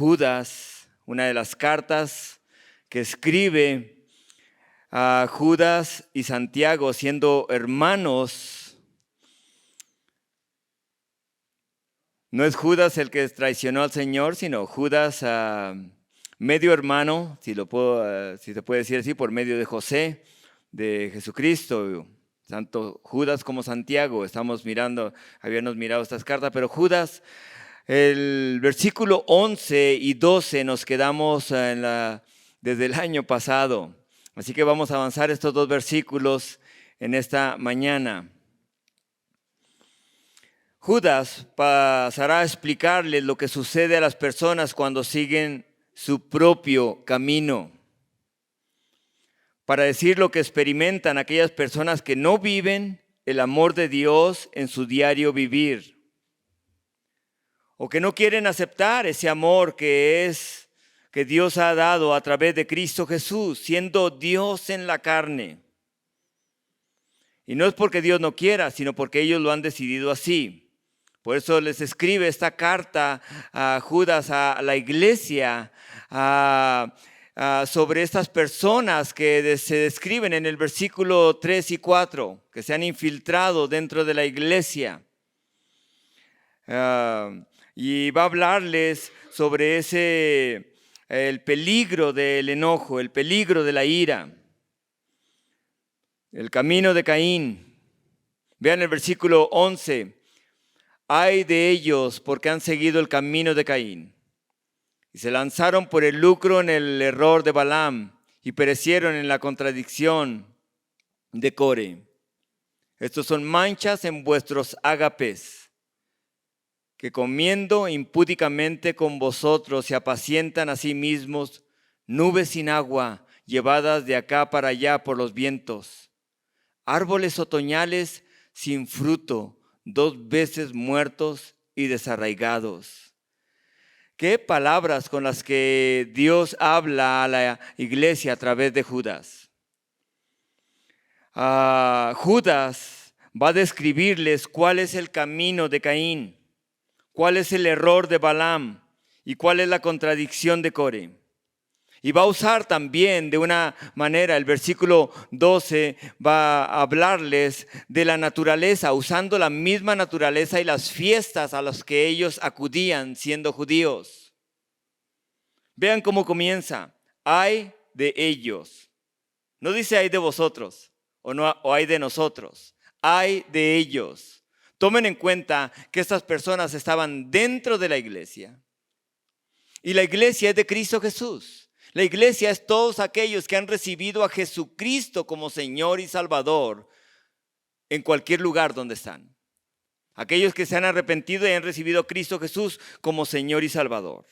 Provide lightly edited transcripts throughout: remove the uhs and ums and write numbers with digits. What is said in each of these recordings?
Judas, una de las cartas que escribe a Judas y Santiago, siendo hermanos. No es Judas el que traicionó al Señor, sino Judas, medio hermano, si se puede decir así, por medio de José, de Jesucristo. Tanto Judas como Santiago, habíamos mirado estas cartas, pero Judas, el versículo 11 y 12 nos quedamos desde el año pasado. Así que vamos a avanzar estos dos versículos en esta mañana. Judas pasará a explicarles lo que sucede a las personas cuando siguen su propio camino, para decir lo que experimentan aquellas personas que no viven el amor de Dios en su diario vivir, o que no quieren aceptar ese amor que Dios ha dado a través de Cristo Jesús, siendo Dios en la carne. Y no es porque Dios no quiera, sino porque ellos lo han decidido así. Por eso les escribe esta carta a Judas, a la iglesia, sobre estas personas que se describen en el versículo 3 y 4, que se han infiltrado dentro de la iglesia. Y va a hablarles sobre el peligro del enojo, el peligro de la ira, el camino de Caín. Vean el versículo 11. Ay de ellos porque han seguido el camino de Caín y se lanzaron por el lucro en el error de Balaam y perecieron en la contradicción de Core. Estos son manchas en vuestros ágapes, que comiendo impúdicamente con vosotros se apacientan a sí mismos, nubes sin agua, llevadas de acá para allá por los vientos, árboles otoñales sin fruto, 2 veces muertos y desarraigados. Qué palabras con las que Dios habla a la iglesia a través de Judas. Judas va a describirles cuál es el camino de Caín, cuál es el error de Balaam y cuál es la contradicción de Core. Y va a usar también de una manera, el versículo 12 va a hablarles de la naturaleza, usando la misma naturaleza y las fiestas a las que ellos acudían siendo judíos. Vean cómo comienza. Ay de ellos. No dice ay de vosotros o ay de nosotros. Ay de ellos. Tomen en cuenta que estas personas estaban dentro de la iglesia. Y la iglesia es de Cristo Jesús. La iglesia es todos aquellos que han recibido a Jesucristo como Señor y Salvador en cualquier lugar donde están. Aquellos que se han arrepentido y han recibido a Cristo Jesús como Señor y Salvador.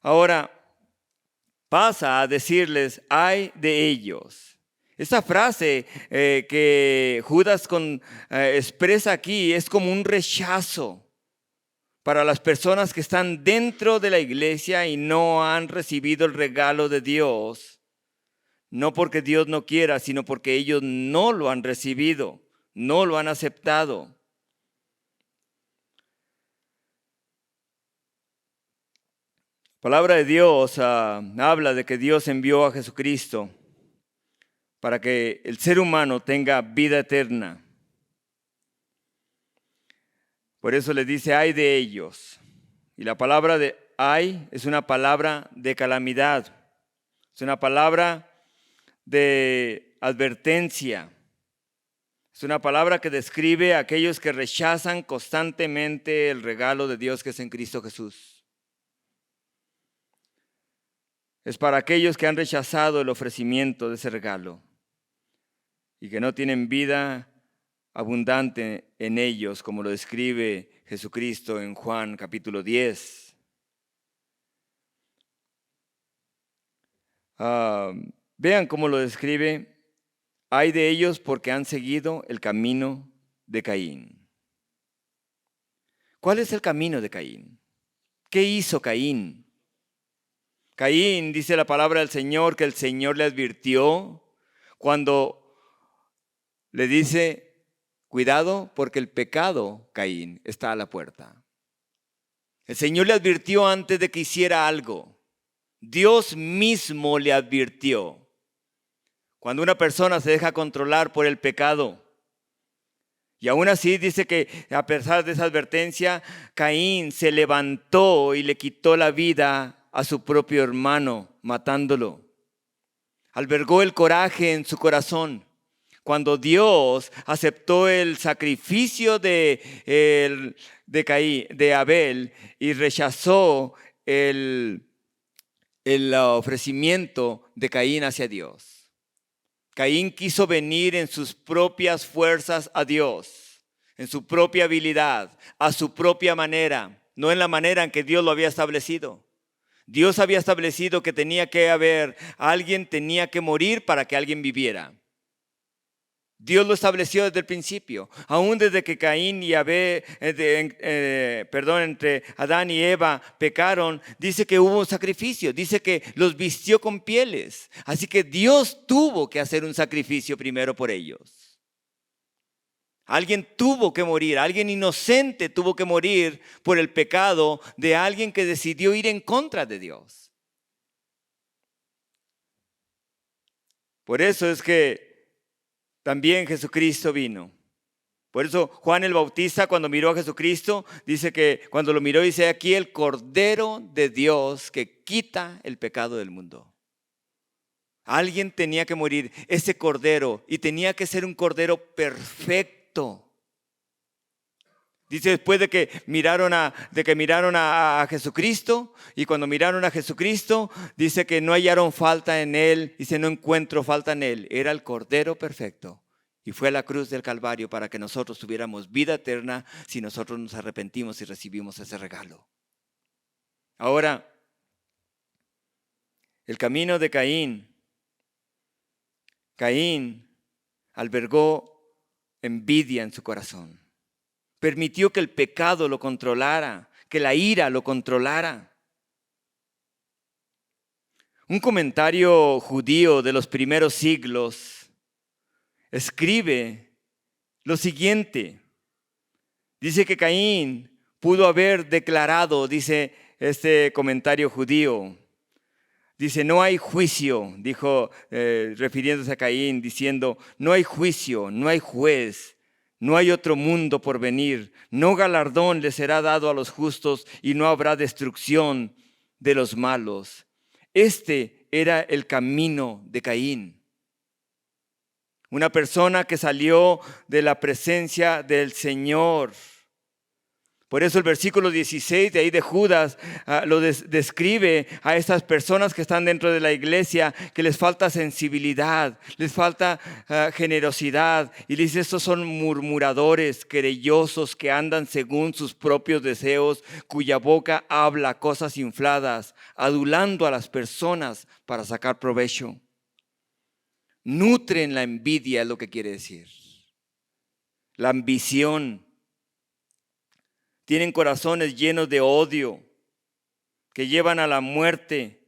Ahora pasa a decirles, ay de ellos. Esta frase que Judas expresa aquí es como un rechazo para las personas que están dentro de la iglesia y no han recibido el regalo de Dios, no porque Dios no quiera, sino porque ellos no lo han recibido, no lo han aceptado. La palabra de Dios habla de que Dios envió a Jesucristo para que el ser humano tenga vida eterna. Por eso le dice, ay de ellos. Y la palabra de ay es una palabra de calamidad. Es una palabra de advertencia. Es una palabra que describe a aquellos que rechazan constantemente el regalo de Dios que es en Cristo Jesús. Es para aquellos que han rechazado el ofrecimiento de ese regalo y que no tienen vida abundante en ellos, como lo describe Jesucristo en Juan capítulo 10. Vean cómo lo describe. Ay de ellos porque han seguido el camino de Caín. ¿Cuál es el camino de Caín? ¿Qué hizo Caín? Caín, dice la palabra del Señor, que el Señor le advirtió cuando le dice, cuidado porque el pecado, Caín, está a la puerta. El Señor le advirtió antes de que hiciera algo. Dios mismo le advirtió. Cuando una persona se deja controlar por el pecado, y aún así dice que a pesar de esa advertencia, Caín se levantó y le quitó la vida a su propio hermano, matándolo. Albergó el coraje en su corazón. Cuando Dios aceptó el sacrificio de Abel y rechazó el ofrecimiento de Caín hacia Dios. Caín quiso venir en sus propias fuerzas a Dios, en su propia habilidad, a su propia manera, no en la manera en que Dios lo había establecido. Dios había establecido que alguien tenía que morir para que alguien viviera. Dios lo estableció desde el principio, aún desde que entre Adán y Eva pecaron, dice que hubo un sacrificio, dice que los vistió con pieles. Así que Dios tuvo que hacer un sacrificio primero por ellos. Alguien tuvo que morir, alguien inocente tuvo que morir por el pecado de alguien que decidió ir en contra de Dios. Por eso es que también Jesucristo vino. Por eso Juan el Bautista, cuando miró a Jesucristo, dice que cuando lo miró, dice: aquí el Cordero de Dios que quita el pecado del mundo. Alguien tenía que morir, ese Cordero, y tenía que ser un Cordero perfecto. Dice después de que miraron a Jesucristo, y cuando miraron a Jesucristo, dice que no hallaron falta en él, dice: no encuentro falta en él. Era el Cordero perfecto. Y fue a la cruz del Calvario para que nosotros tuviéramos vida eterna si nosotros nos arrepentimos y recibimos ese regalo. Ahora, el camino de Caín albergó envidia en su corazón. Permitió que el pecado lo controlara, que la ira lo controlara. Un comentario judío de los primeros siglos escribe lo siguiente. Dice que Caín pudo haber declarado, dice este comentario judío, dice: no hay juicio, dijo refiriéndose a Caín, diciendo: no hay juicio, no hay juez, no hay otro mundo por venir, no galardón le será dado a los justos y no habrá destrucción de los malos. Este era el camino de Caín. Una persona que salió de la presencia del Señor. Por eso el versículo 16 de ahí de Judas lo describe a estas personas que están dentro de la iglesia, que les falta sensibilidad, les falta generosidad. Y dice: estos son murmuradores, querellosos, que andan según sus propios deseos, cuya boca habla cosas infladas, adulando a las personas para sacar provecho. Nutren la envidia, es lo que quiere decir. La ambición. Tienen corazones llenos de odio que llevan a la muerte,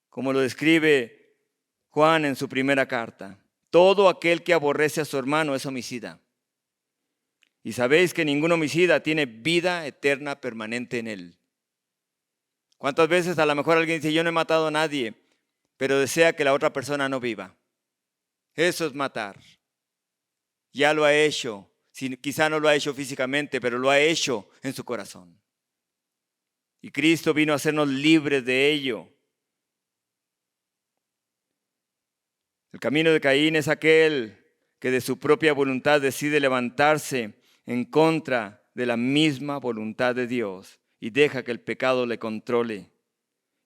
como lo describe Juan en su primera carta. Todo aquel que aborrece a su hermano es homicida. Y sabéis que ningún homicida tiene vida eterna permanente en él. ¿Cuántas veces a lo mejor alguien dice: yo no he matado a nadie, pero desea que la otra persona no viva? Eso es matar. Ya lo ha hecho. Quizá no lo ha hecho físicamente, pero lo ha hecho en su corazón. Y Cristo vino a hacernos libres de ello. El camino de Caín es aquel que de su propia voluntad decide levantarse en contra de la misma voluntad de Dios y deja que el pecado le controle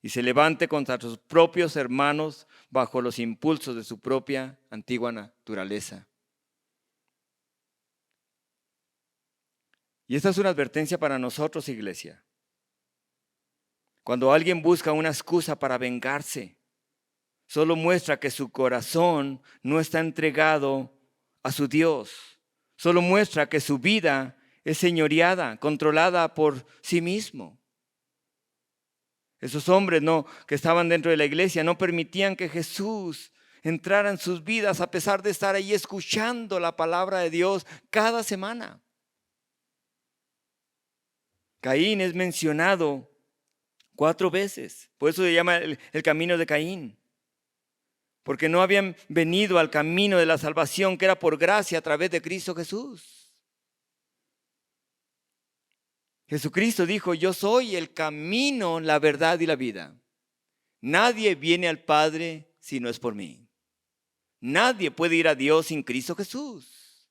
y se levante contra sus propios hermanos bajo los impulsos de su propia antigua naturaleza. Y esta es una advertencia para nosotros, iglesia. Cuando alguien busca una excusa para vengarse, solo muestra que su corazón no está entregado a su Dios. Solo muestra que su vida es señoreada, controlada por sí mismo. Esos hombres que estaban dentro de la iglesia no permitían que Jesús entrara en sus vidas a pesar de estar ahí escuchando la palabra de Dios cada semana. Caín es mencionado 4 veces. Por eso se llama el camino de Caín. Porque no habían venido al camino de la salvación que era por gracia a través de Cristo Jesús. Jesucristo dijo: yo soy el camino, la verdad y la vida. Nadie viene al Padre si no es por mí. Nadie puede ir a Dios sin Cristo Jesús.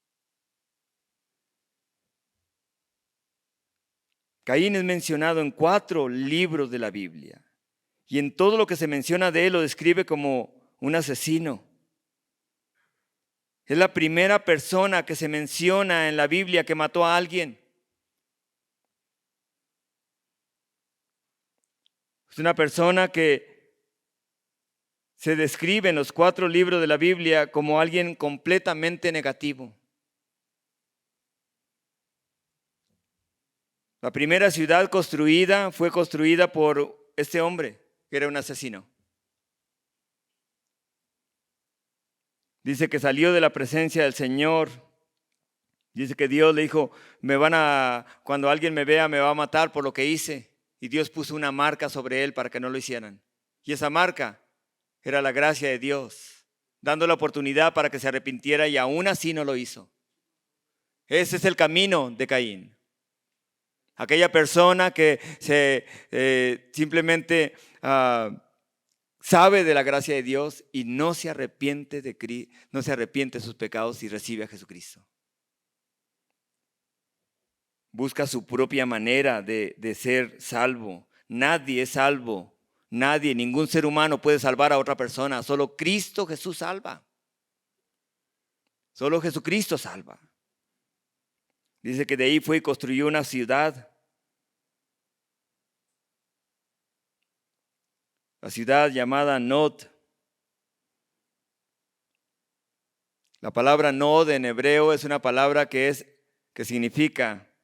Caín es mencionado en 4 libros de la Biblia. Y en todo lo que se menciona de él lo describe como un asesino. Es la primera persona que se menciona en la Biblia que mató a alguien. Es una persona que se describe en los 4 libros de la Biblia como alguien completamente negativo. La primera ciudad construida fue construida por este hombre, que era un asesino. Dice que salió de la presencia del Señor. Dice que Dios le dijo: cuando alguien me vea, me va a matar por lo que hice. Y Dios puso una marca sobre él para que no lo hicieran. Y esa marca era la gracia de Dios, dando la oportunidad para que se arrepintiera, y aún así no lo hizo. Ese es el camino de Caín. Aquella persona que simplemente sabe de la gracia de Dios y no se arrepiente de sus pecados y recibe a Jesucristo. Busca su propia manera de ser salvo. Nadie es salvo. Nadie, ningún ser humano puede salvar a otra persona. Solo Cristo Jesús salva. Solo Jesucristo salva. Dice que de ahí fue y construyó una ciudad. La ciudad llamada Nod. La palabra Nod en hebreo es una palabra que significa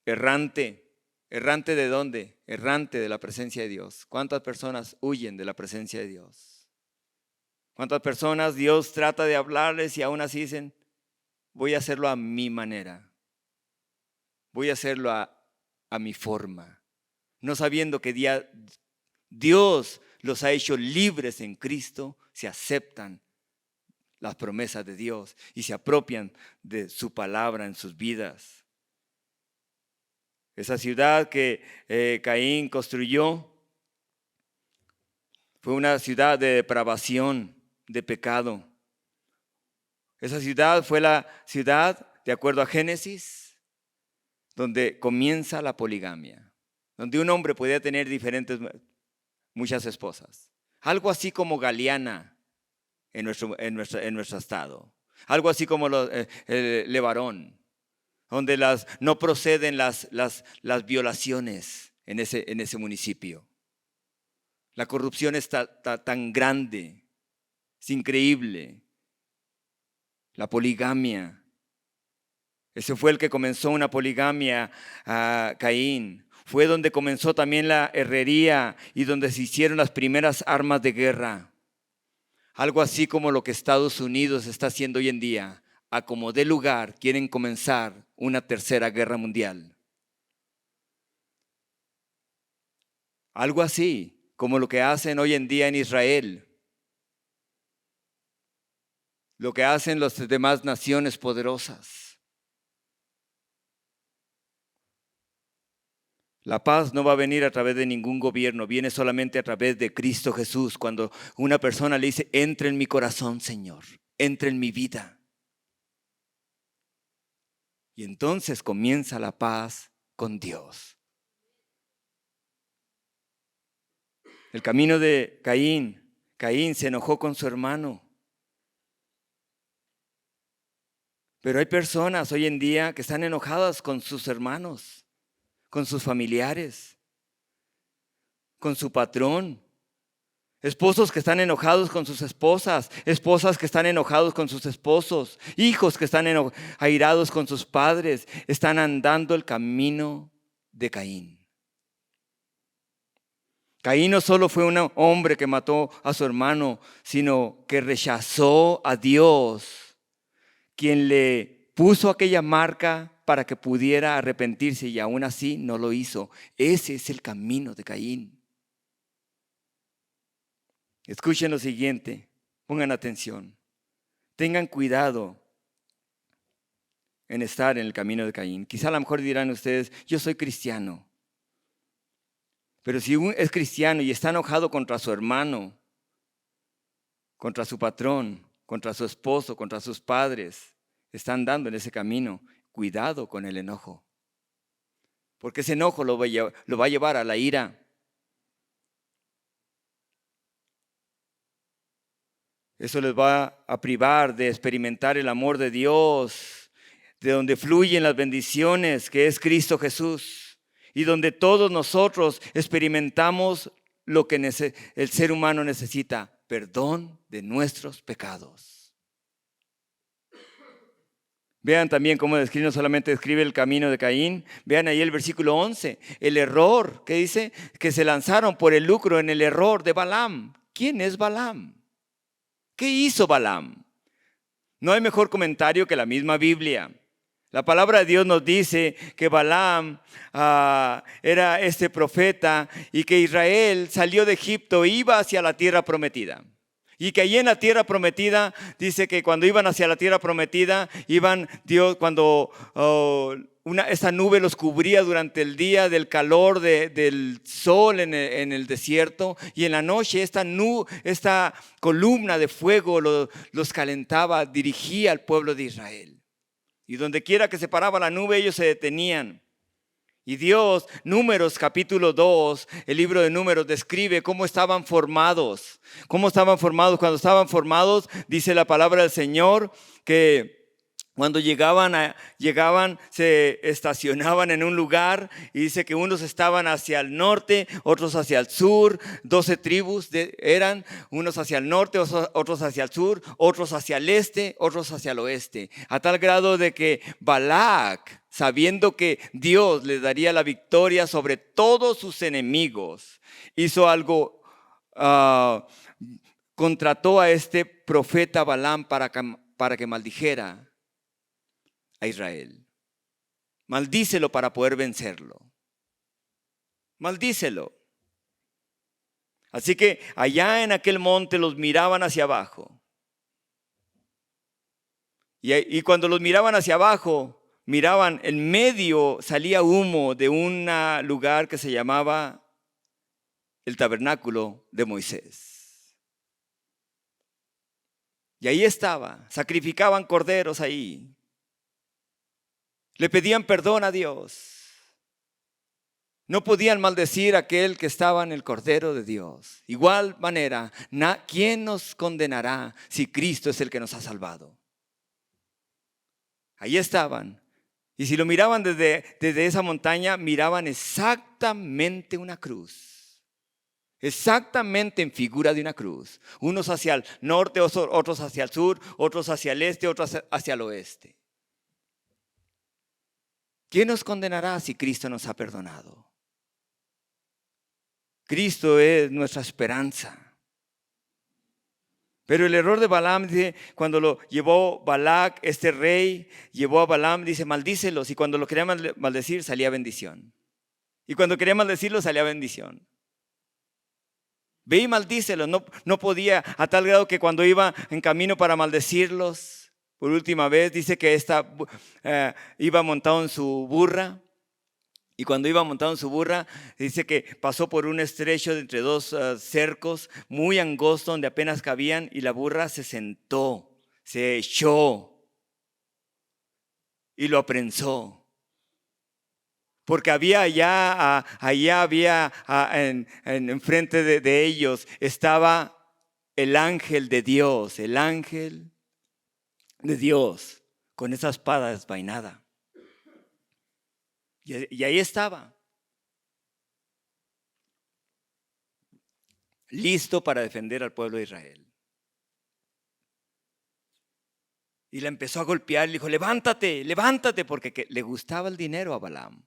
errante. ¿Errante de dónde? Errante de la presencia de Dios. ¿Cuántas personas huyen de la presencia de Dios? ¿Cuántas personas Dios trata de hablarles y aún así dicen: voy a hacerlo a mi manera? Voy a hacerlo a mi forma. No sabiendo que Dios los ha hecho libres en Cristo, se aceptan las promesas de Dios y se apropian de su palabra en sus vidas. Esa ciudad que Caín construyó fue una ciudad de depravación, de pecado. Esa ciudad fue la ciudad, de acuerdo a Génesis, donde comienza la poligamia, donde un hombre podía tener muchas esposas. Algo así como Galiana en nuestro estado. Algo así como el Levarón, donde no proceden las violaciones en ese municipio. La corrupción está tan grande, es increíble. La poligamia. Ese fue el que comenzó una poligamia a Caín. Fue donde comenzó también la herrería y donde se hicieron las primeras armas de guerra. Algo así como lo que Estados Unidos está haciendo hoy en día. A como dé lugar, quieren comenzar una tercera guerra mundial. Algo así como lo que hacen hoy en día en Israel. Lo que hacen las demás naciones poderosas. La paz no va a venir a través de ningún gobierno, viene solamente a través de Cristo Jesús. Cuando una persona le dice: entra en mi corazón, Señor, entra en mi vida. Y entonces comienza la paz con Dios. El camino de Caín. Caín se enojó con su hermano. Pero hay personas hoy en día que están enojadas con sus hermanos, con sus familiares, con su patrón. Esposos que están enojados con sus esposas, esposas que están enojados con sus esposos, hijos que están airados con sus padres, están andando el camino de Caín. Caín no solo fue un hombre que mató a su hermano, sino que rechazó a Dios, quien le puso aquella marca para que pudiera arrepentirse y aún así no lo hizo. Ese es el camino de Caín. Escuchen lo siguiente, pongan atención. Tengan cuidado en estar en el camino de Caín. Quizá a lo mejor dirán ustedes, yo soy cristiano. Pero si uno es cristiano y está enojado contra su hermano, contra su patrón, contra su esposo, contra sus padres, está andando en ese camino, cuidado con el enojo. Porque ese enojo lo va a llevar a la ira. Eso les va a privar de experimentar el amor de Dios, de donde fluyen las bendiciones, que es Cristo Jesús, y donde todos nosotros experimentamos lo que el ser humano necesita, perdón de nuestros pecados. Vean también cómo describe, no solamente describe el camino de Caín, vean ahí el versículo 11, el error, que dice que se lanzaron por el lucro en el error de Balaam. ¿Quién es Balaam? ¿Qué hizo Balaam? No hay mejor comentario que la misma Biblia. La palabra de Dios nos dice que Balaam era este profeta y que Israel salió de Egipto e iba hacia la tierra prometida. Y que allí en la tierra prometida, dice que cuando iban hacia la tierra prometida, esta nube los cubría durante el día del calor del sol en el desierto, y en la noche esta columna de fuego los calentaba, dirigía al pueblo de Israel. Y donde quiera que se paraba la nube, ellos se detenían. Y Dios, Números capítulo 2, el libro de Números describe cómo estaban formados. Cómo estaban formados. Cuando estaban formados, dice la palabra del Señor que cuando llegaban, se estacionaban en un lugar, y dice que unos estaban hacia el norte, otros hacia el sur. 12 tribus eran, unos hacia el norte, otros hacia el sur, otros hacia el este, otros hacia el oeste. A tal grado de que Balac, sabiendo que Dios le daría la victoria sobre todos sus enemigos, hizo algo, contrató a este profeta Balaam para que maldijera a Israel. Maldícelo para poder vencerlo. Maldícelo. Así que allá en aquel monte los miraban hacia abajo. Y cuando los miraban hacia abajo, miraban en medio, salía humo de un lugar que se llamaba el tabernáculo de Moisés. Y ahí estaba, sacrificaban corderos ahí. Le pedían perdón a Dios. No podían maldecir a aquel que estaba en el Cordero de Dios. Igual manera, ¿quién nos condenará si Cristo es el que nos ha salvado? Ahí estaban. Y si lo miraban desde esa montaña, miraban exactamente una cruz. Exactamente en figura de una cruz. Unos hacia el norte, otros hacia el sur, otros hacia el este, otros hacia el oeste. ¿Quién nos condenará si Cristo nos ha perdonado? Cristo es nuestra esperanza. Pero el error de Balaam, dice, cuando lo llevó Balac, este rey, llevó a Balaam, dice, maldícelos. Y cuando lo quería maldecir, salía bendición. Y cuando quería maldecirlo, salía bendición. Ve y maldícelos. No podía, a tal grado que cuando iba en camino para maldecirlos, por última vez, dice que iba montado en su burra. Y cuando iba montado en su burra, dice que pasó por un estrecho de entre dos cercos muy angosto donde apenas cabían, y la burra se sentó, se echó y lo aprensó. Porque había allá había enfrente de ellos estaba el ángel de Dios, el ángel de Dios con esa espada desvainada. Y ahí estaba, listo para defender al pueblo de Israel. Y la empezó a golpear, le dijo, levántate, levántate, porque le gustaba el dinero a Balaam.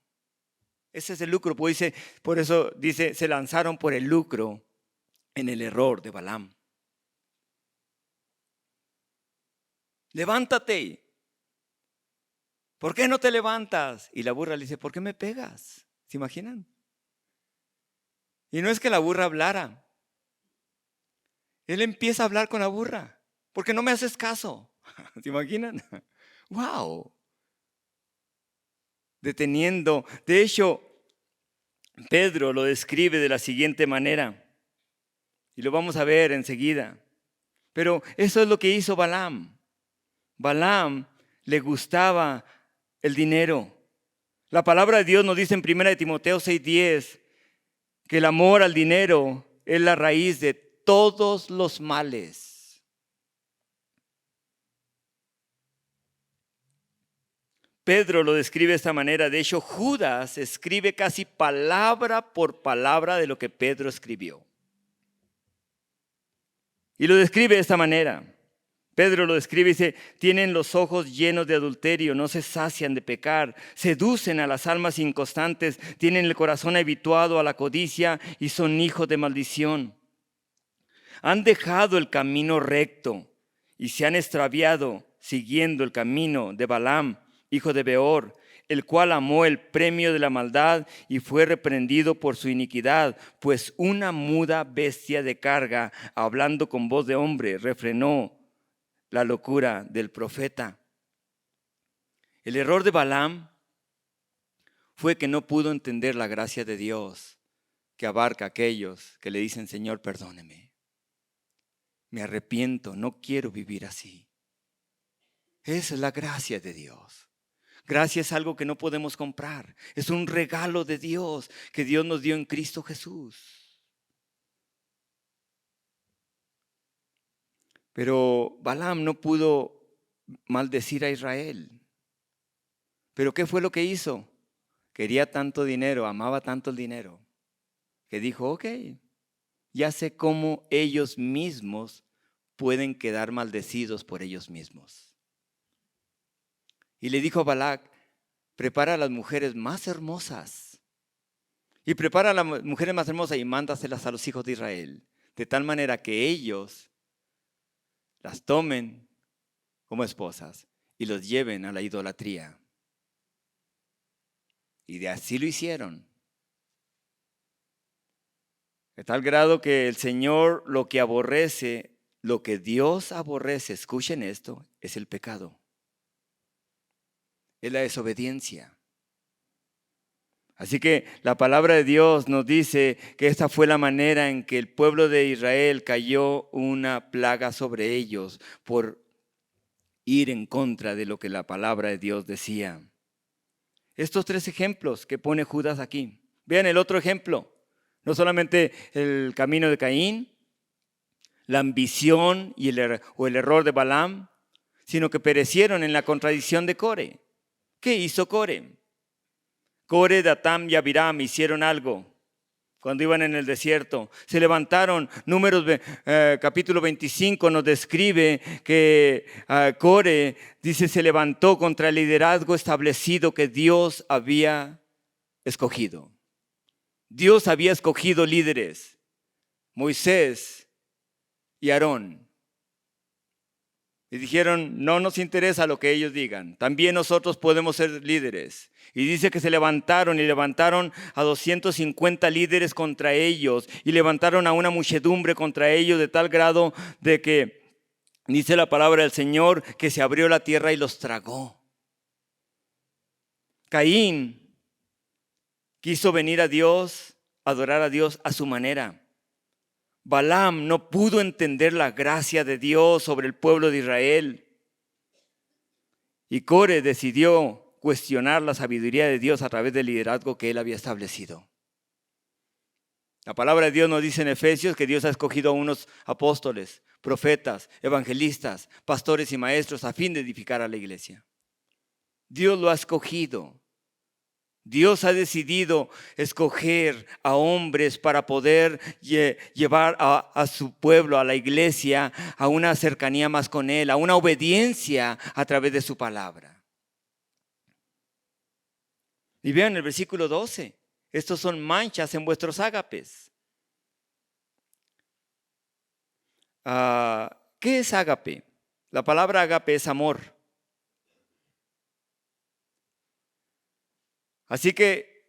Ese es el lucro, por eso dice, se lanzaron por el lucro en el error de Balaam. Levántate. ¿por qué no te levantas? Y la burra le dice, ¿por qué me pegas? ¿Se imaginan? Y no es que la burra hablara. Él empieza a hablar con la burra. ¿Por qué no me haces caso? ¿Se imaginan? ¡Wow! Deteniendo. De hecho, Pedro lo describe de la siguiente manera. Y lo vamos a ver enseguida. Pero eso es lo que hizo Balaam. Balaam le gustaba el dinero. La palabra de Dios nos dice en 1 Timoteo 6:10 que el amor al dinero es la raíz de todos los males. Pedro lo describe de esta manera. De hecho, Judas escribe casi palabra por palabra de lo que Pedro escribió. Y lo describe de esta manera. Pedro lo describe y dice, tienen los ojos llenos de adulterio, no se sacian de pecar, seducen a las almas inconstantes, tienen el corazón habituado a la codicia y son hijos de maldición. Han dejado el camino recto y se han extraviado siguiendo el camino de Balaam, hijo de Beor, el cual amó el premio de la maldad y fue reprendido por su iniquidad, pues una muda bestia de carga, hablando con voz de hombre, refrenó la locura del profeta. El error de Balaam fue que no pudo entender la gracia de Dios que abarca a aquellos que le dicen, Señor, perdóneme. Me arrepiento, no quiero vivir así. Esa es la gracia de Dios. Gracia es algo que no podemos comprar. Es un regalo de Dios que Dios nos dio en Cristo Jesús. Pero Balaam no pudo maldecir a Israel. ¿Pero qué fue lo que hizo? Quería tanto dinero, amaba tanto el dinero, que dijo, ok, ya sé cómo ellos mismos pueden quedar maldecidos por ellos mismos. Y le dijo a Balac, prepara a las mujeres más hermosas. Y prepara a las mujeres más hermosas y mándaselas a los hijos de Israel. De tal manera que ellos las tomen como esposas y los lleven a la idolatría. Y de así lo hicieron. De tal grado que el Señor lo que aborrece, lo que Dios aborrece, escuchen esto, es el pecado. Es la desobediencia. Así que la palabra de Dios nos dice que esta fue la manera en que el pueblo de Israel cayó una plaga sobre ellos por ir en contra de lo que la palabra de Dios decía. Estos tres ejemplos que pone Judas aquí. Vean el otro ejemplo. No solamente el camino de Caín, la ambición y el error de Balaam, sino que perecieron en la contradicción de Core. ¿Qué hizo Core? Core, Datam y Abiram hicieron algo cuando iban en el desierto. Se levantaron. Números capítulo 25 nos describe que Core, dice, se levantó contra el liderazgo establecido que Dios había escogido. Dios había escogido líderes, Moisés y Aarón. Y dijeron, no nos interesa lo que ellos digan, también nosotros podemos ser líderes. Y dice que se levantaron y levantaron a 250 líderes contra ellos y levantaron a una muchedumbre contra ellos de tal grado de que, dice la palabra del Señor, que se abrió la tierra y los tragó. Caín quiso venir a Dios, adorar a Dios a su manera. Balaam no pudo entender la gracia de Dios sobre el pueblo de Israel. Y Core decidió cuestionar la sabiduría de Dios a través del liderazgo que él había establecido. La palabra de Dios nos dice en Efesios que Dios ha escogido a unos apóstoles, profetas, evangelistas, pastores y maestros a fin de edificar a la iglesia. Dios lo ha escogido. Dios ha decidido escoger a hombres para poder llevar a su pueblo, a la iglesia, a una cercanía más con Él, a una obediencia a través de su palabra. Y vean el versículo 12. Estos son manchas en vuestros ágapes. ¿Qué es ágape? La palabra ágape es amor. Así que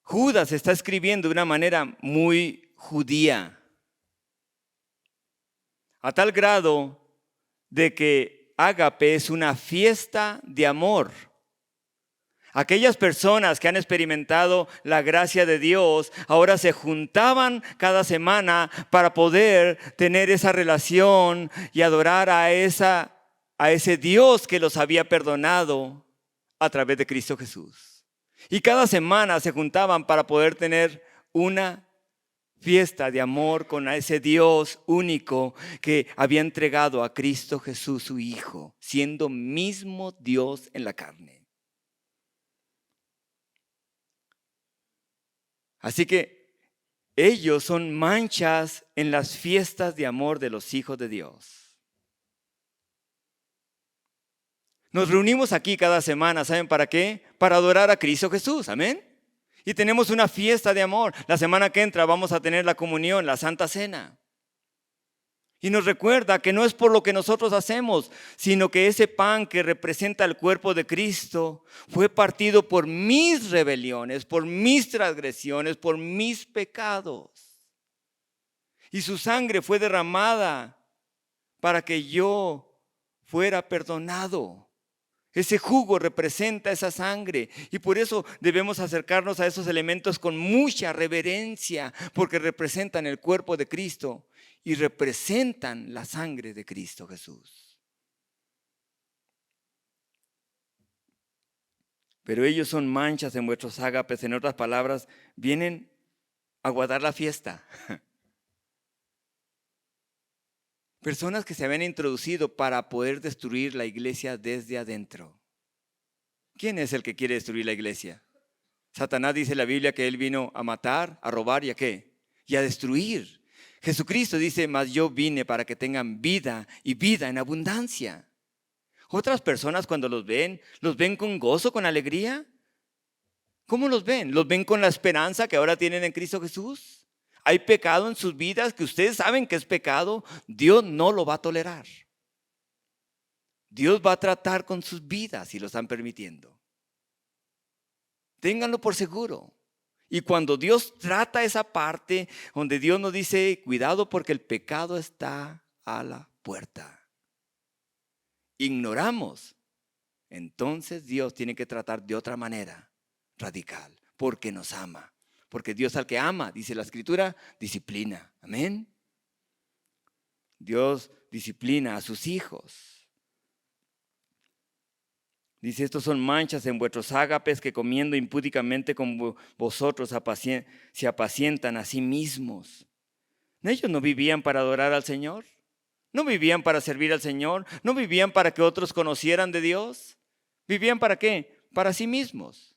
Judas está escribiendo de una manera muy judía, a tal grado de que Ágape es una fiesta de amor. Aquellas personas que han experimentado la gracia de Dios ahora se juntaban cada semana para poder tener esa relación y adorar a ese Dios que los había perdonado a través de Cristo Jesús. Y cada semana se juntaban para poder tener una fiesta de amor con ese Dios único que había entregado a Cristo Jesús, su Hijo, siendo mismo Dios en la carne. Así que ellos son manchas en las fiestas de amor de los hijos de Dios. Nos reunimos aquí cada semana, ¿saben para qué? Para adorar a Cristo Jesús, amén. Y tenemos una fiesta de amor. La semana que entra vamos a tener la comunión, la Santa Cena. Y nos recuerda que no es por lo que nosotros hacemos, sino que ese pan que representa el cuerpo de Cristo fue partido por mis rebeliones, por mis transgresiones, por mis pecados. Y su sangre fue derramada para que yo fuera perdonado. Ese jugo representa esa sangre y por eso debemos acercarnos a esos elementos con mucha reverencia, porque representan el cuerpo de Cristo y representan la sangre de Cristo Jesús. Pero ellos son manchas en vuestros ágapes, en otras palabras, vienen a guardar la fiesta. Personas que se habían introducido para poder destruir la iglesia desde adentro. ¿Quién es el que quiere destruir la iglesia? Satanás dice en la Biblia que él vino a matar, a robar y a ¿qué? Y a destruir. Jesucristo dice, mas yo vine para que tengan vida y vida en abundancia. Otras personas cuando los ven con gozo, con alegría. ¿Cómo los ven? ¿Los ven con la esperanza que ahora tienen en Cristo Jesús? ¿Hay pecado en sus vidas que ustedes saben que es pecado? Dios no lo va a tolerar. Dios va a tratar con sus vidas si lo están permitiendo. Ténganlo por seguro. Y cuando Dios trata esa parte donde Dios nos dice, cuidado porque el pecado está a la puerta. Ignoramos. Entonces Dios tiene que tratar de otra manera radical, porque nos ama. Porque Dios al que ama, dice la Escritura, disciplina. Amén. Dios disciplina a sus hijos. Dice, estos son manchas en vuestros ágapes que comiendo impúdicamente con vosotros se apacientan a sí mismos. Ellos no vivían para adorar al Señor. No vivían para servir al Señor. No vivían para que otros conocieran de Dios. ¿Vivían para qué? Para sí mismos.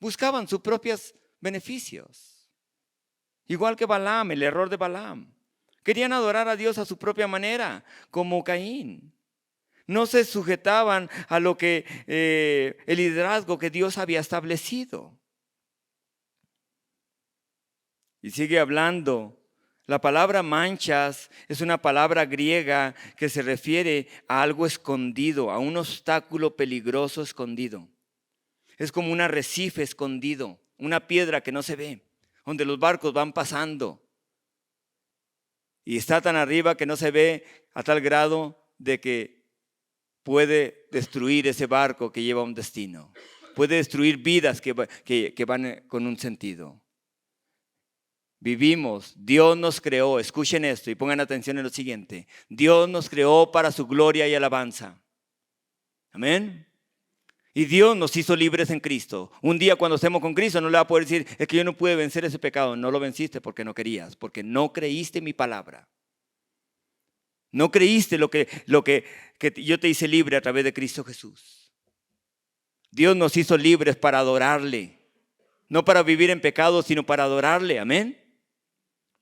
Buscaban sus propios beneficios. Igual que Balaam, el error de Balaam. Querían adorar a Dios a su propia manera, como Caín. No se sujetaban a lo que el liderazgo que Dios había establecido. Y sigue hablando. La palabra manchas es una palabra griega que se refiere a algo escondido, a un obstáculo peligroso escondido. Es como un arrecife escondido, una piedra que no se ve, donde los barcos van pasando. Y está tan arriba que no se ve a tal grado de que puede destruir ese barco que lleva a un destino. Puede destruir vidas que van con un sentido. Vivimos, Dios nos creó, escuchen esto y pongan atención en lo siguiente. Dios nos creó para su gloria y alabanza. Amén. Y Dios nos hizo libres en Cristo. Un día cuando estemos con Cristo no le va a poder decir, es que yo no pude vencer ese pecado. No lo venciste porque no querías, porque no creíste mi palabra. No creíste lo que yo te hice libre a través de Cristo Jesús. Dios nos hizo libres para adorarle. No para vivir en pecado, sino para adorarle. Amén.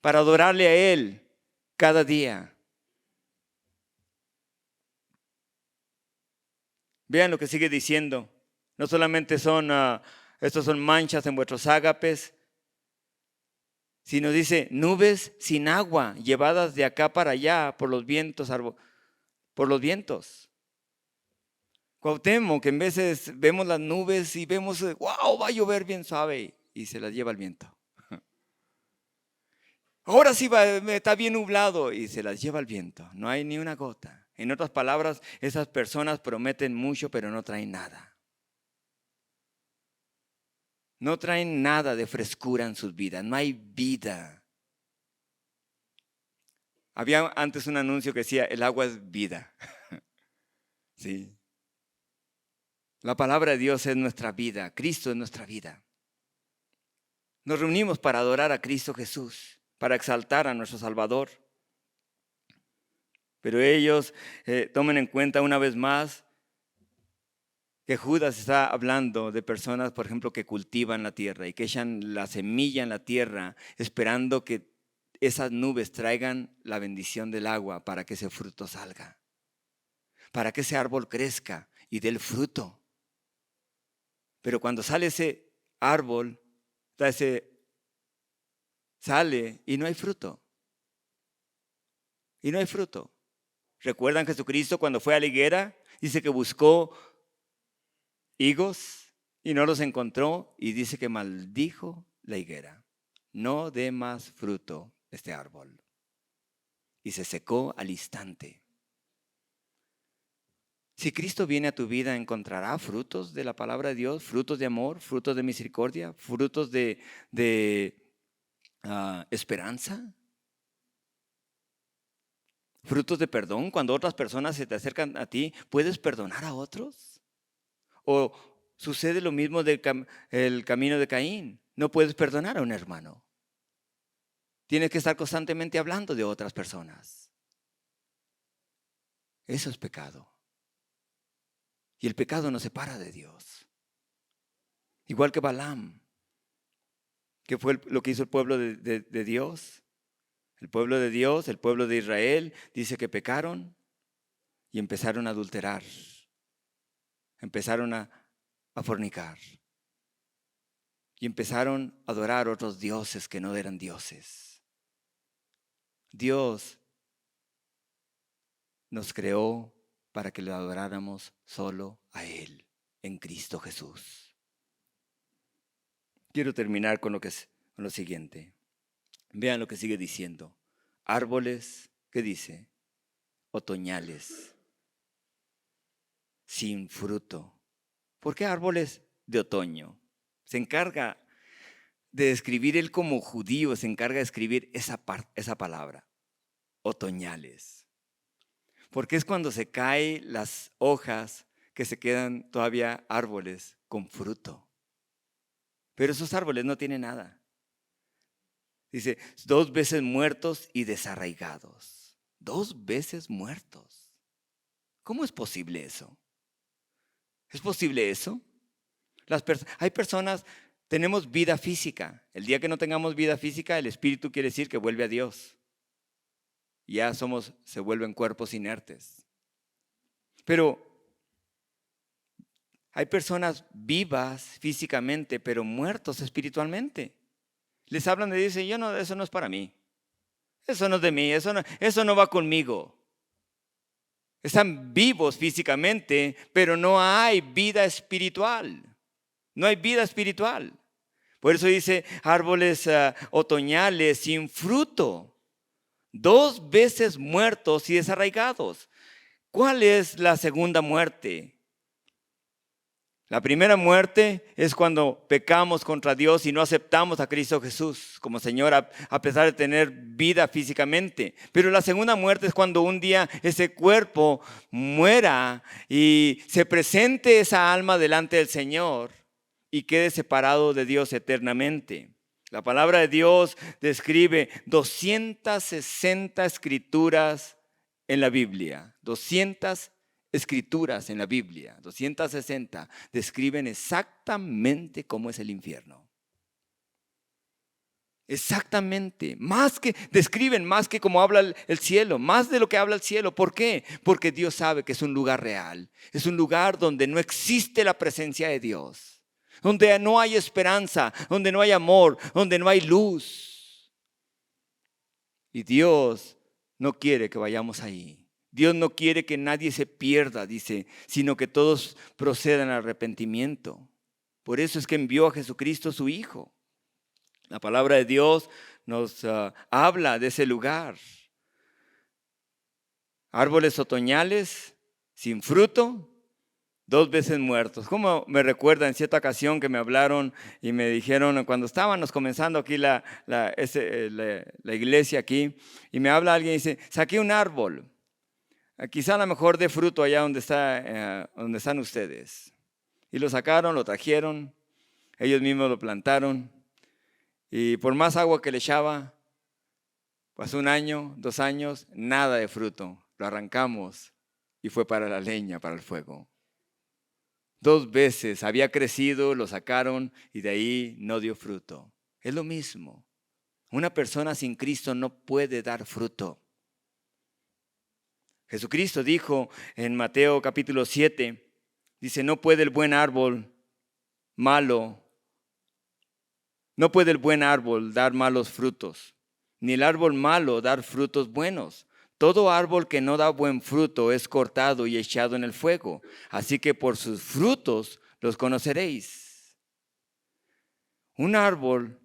Para adorarle a Él cada día. Vean lo que sigue diciendo. No solamente estos son manchas en vuestros ágapes, sino dice nubes sin agua llevadas de acá para allá por los vientos. Cuauhtémoc, que en veces vemos las nubes y vemos, wow, va a llover bien suave y se las lleva el viento. Ahora sí está bien nublado y se las lleva el viento. No hay ni una gota. En otras palabras, esas personas prometen mucho, pero no traen nada. No traen nada de frescura en sus vidas. No hay vida. Había antes un anuncio que decía, el agua es vida. Sí. La palabra de Dios es nuestra vida. Cristo es nuestra vida. Nos reunimos para adorar a Cristo Jesús, para exaltar a nuestro Salvador. Pero ellos tomen en cuenta una vez más que Judas está hablando de personas, por ejemplo, que cultivan la tierra y que echan la semilla en la tierra esperando que esas nubes traigan la bendición del agua para que ese fruto salga, para que ese árbol crezca y dé el fruto. Pero cuando sale ese árbol, sale y no hay fruto. Y no hay fruto. ¿Recuerdan Jesucristo cuando fue a la higuera? Dice que buscó higos y no los encontró y dice que maldijo la higuera. No dé más fruto este árbol. Y se secó al instante. Si Cristo viene a tu vida, ¿encontrará frutos de la palabra de Dios? ¿Frutos de amor? ¿Frutos de misericordia? ¿Frutos de esperanza? ¿Frutos de perdón? Cuando otras personas se te acercan a ti, ¿puedes perdonar a otros? ¿O sucede lo mismo del el camino de Caín? No puedes perdonar a un hermano. Tienes que estar constantemente hablando de otras personas. Eso es pecado. Y el pecado nos separa de Dios. Igual que Balaam, que fue lo que hizo el pueblo de Dios. El pueblo de Dios, el pueblo de Israel, dice que pecaron y empezaron a adulterar. Empezaron a fornicar. Y empezaron a adorar otros dioses que no eran dioses. Dios nos creó para que lo adoráramos solo a Él, en Cristo Jesús. Quiero terminar con lo siguiente. Vean lo que sigue diciendo. Árboles, ¿qué dice? Otoñales, sin fruto. ¿Por qué árboles de otoño? Se encarga de describir él como judío, se encarga de escribir esa palabra, otoñales. Porque es cuando se caen las hojas que se quedan todavía árboles con fruto. Pero esos árboles no tienen nada. Dice, 2 veces muertos y desarraigados. 2 veces muertos. ¿Cómo es posible eso? ¿Es posible eso? Hay personas, tenemos vida física. El día que no tengamos vida física, el espíritu quiere decir que vuelve a Dios. Ya se vuelven cuerpos inertes. Pero hay personas vivas físicamente, pero muertos espiritualmente. Les hablan y dicen, eso no es para mí. Eso no es de mí, eso no va conmigo. Están vivos físicamente, pero no hay vida espiritual. No hay vida espiritual. Por eso dice árboles otoñales sin fruto. 2 veces muertos y desarraigados. ¿Cuál es la segunda muerte? La primera muerte es cuando pecamos contra Dios y no aceptamos a Cristo Jesús como Señor a pesar de tener vida físicamente. Pero la segunda muerte es cuando un día ese cuerpo muera y se presente esa alma delante del Señor y quede separado de Dios eternamente. La palabra de Dios describe 260 escrituras en la Biblia, 200 escrituras en la Biblia, 260, describen exactamente cómo es el infierno. Exactamente, describen más que cómo habla el cielo, más de lo que habla el cielo. ¿Por qué? Porque Dios sabe que es un lugar real, es un lugar donde no existe la presencia de Dios, donde no hay esperanza, donde no hay amor, donde no hay luz. Y Dios no quiere que vayamos ahí. Dios no quiere que nadie se pierda, dice, sino que todos procedan al arrepentimiento. Por eso es que envió a Jesucristo su Hijo. La palabra de Dios nos habla de ese lugar. Árboles otoñales sin fruto, 2 veces muertos. Como me recuerda en cierta ocasión que me hablaron y me dijeron, cuando estábamos comenzando aquí la iglesia aquí, y me habla alguien y dice, saqué un árbol, quizá a lo mejor de fruto allá donde están ustedes. Y lo sacaron, lo trajeron, ellos mismos lo plantaron, y por más agua que le echaba, pasó 1 año, 2 años, nada de fruto. Lo arrancamos y fue para la leña, para el fuego. 2 veces había crecido, lo sacaron y de ahí no dio fruto. Es lo mismo. Una persona sin Cristo no puede dar fruto. Jesucristo dijo en Mateo capítulo 7, dice, no puede el buen árbol dar malos frutos, ni el árbol malo dar frutos buenos. Todo árbol que no da buen fruto es cortado y echado en el fuego. Así que por sus frutos los conoceréis. Un árbol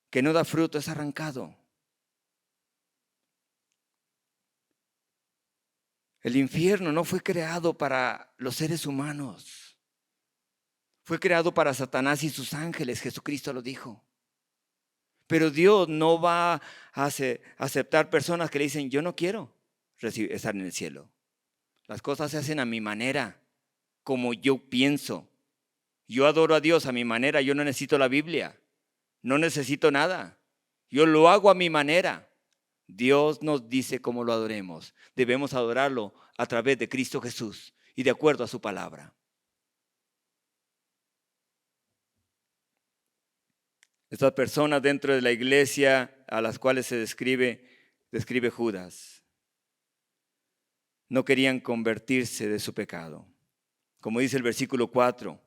que no da fruto es arrancado. El infierno no fue creado para los seres humanos. Fue creado para Satanás y sus ángeles. Jesucristo lo dijo. Pero Dios no va a aceptar personas que le dicen, yo no quiero estar en el cielo. Las cosas se hacen a mi manera, como yo pienso. Yo adoro a Dios a mi manera, yo no necesito la Biblia, no necesito nada. Yo lo hago a mi manera. Dios nos dice cómo lo adoremos. Debemos adorarlo a través de Cristo Jesús y de acuerdo a su palabra. Estas personas dentro de la iglesia a las cuales se describe Judas, no querían convertirse de su pecado. Como dice el versículo 4,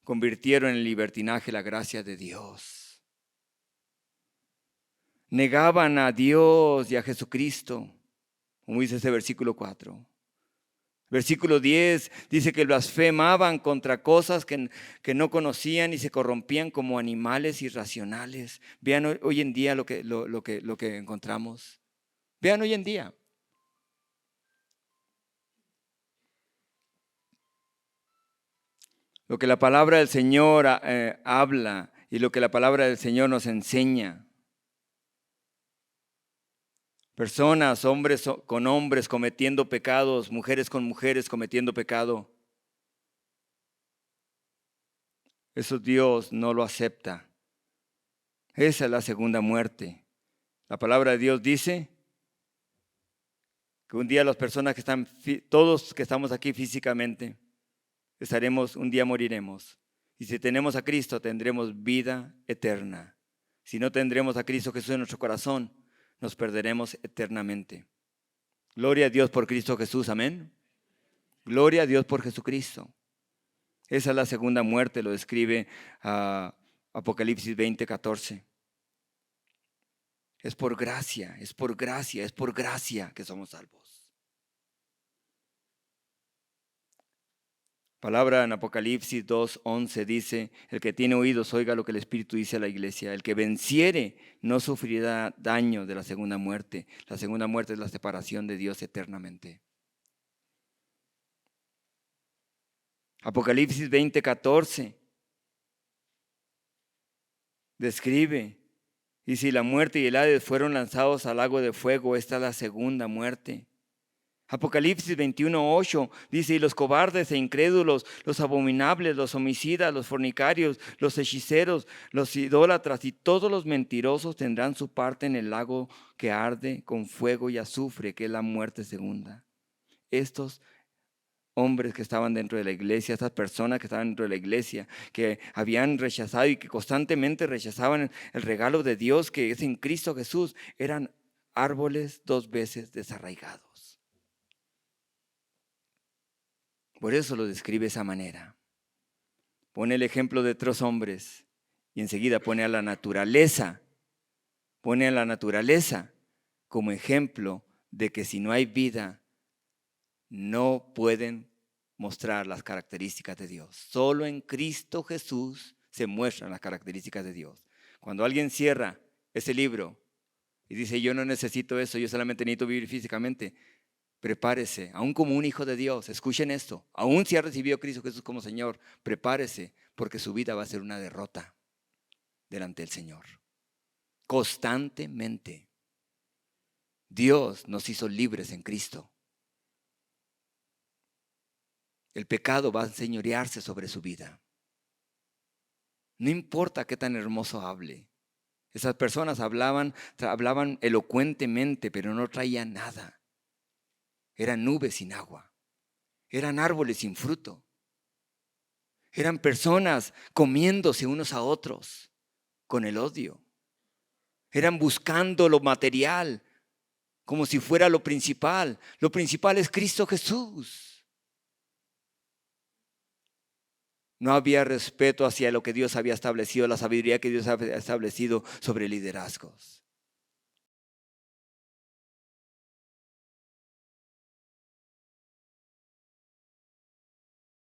convirtieron en libertinaje la gracia de Dios. Negaban a Dios y a Jesucristo, como dice ese versículo 4. Versículo 10 dice que blasfemaban contra cosas que no conocían y se corrompían como animales irracionales. Vean hoy en día lo que encontramos. Vean hoy en día. Lo que la palabra del Señor habla y lo que la palabra del Señor nos enseña. Personas, hombres con hombres cometiendo pecados, mujeres con mujeres cometiendo pecado. Eso Dios no lo acepta. Esa es la segunda muerte. La palabra de Dios dice que un día las personas que están, todos que estamos aquí físicamente, un día moriremos. Y si tenemos a Cristo, tendremos vida eterna. Si no tendremos a Cristo Jesús en nuestro corazón, nos perderemos eternamente. Gloria a Dios por Cristo Jesús, amén. Gloria a Dios por Jesucristo. Esa es la segunda muerte, lo describe Apocalipsis 20:14. Es por gracia, es por gracia, es por gracia que somos salvos. Palabra en Apocalipsis 2:11 dice, el que tiene oídos oiga lo que el Espíritu dice a la iglesia. El que venciere no sufrirá daño de la segunda muerte. La segunda muerte es la separación de Dios eternamente. Apocalipsis 20:14 describe, y si la muerte y el Hades fueron lanzados al lago de fuego, esta es la segunda muerte. Apocalipsis 21:8 dice, y los cobardes e incrédulos, los abominables, los homicidas, los fornicarios, los hechiceros, los idólatras y todos los mentirosos tendrán su parte en el lago que arde con fuego y azufre, que es la muerte segunda. Estos hombres que estaban dentro de la iglesia, estas personas que estaban dentro de la iglesia, que habían rechazado y que constantemente rechazaban el regalo de Dios que es en Cristo Jesús, eran árboles 2 veces desarraigados. Por eso lo describe de esa manera. Pone el ejemplo de 3 hombres y enseguida pone a la naturaleza como ejemplo de que si no hay vida, no pueden mostrar las características de Dios. Solo en Cristo Jesús se muestran las características de Dios. Cuando alguien cierra ese libro y dice, yo no necesito eso, yo solamente necesito vivir físicamente, prepárese, aún como un hijo de Dios, escuchen esto, aún si ha recibido a Cristo Jesús como Señor, prepárese, porque su vida va a ser una derrota delante del Señor. Constantemente. Dios nos hizo libres en Cristo. El pecado va a enseñorearse sobre su vida. No importa qué tan hermoso hable. Esas personas hablaban elocuentemente, pero no traían nada. Eran nubes sin agua. Eran árboles sin fruto. Eran personas comiéndose unos a otros con el odio. Eran buscando lo material como si fuera lo principal. Lo principal es Cristo Jesús. No había respeto hacia lo que Dios había establecido, la sabiduría que Dios había establecido sobre liderazgos.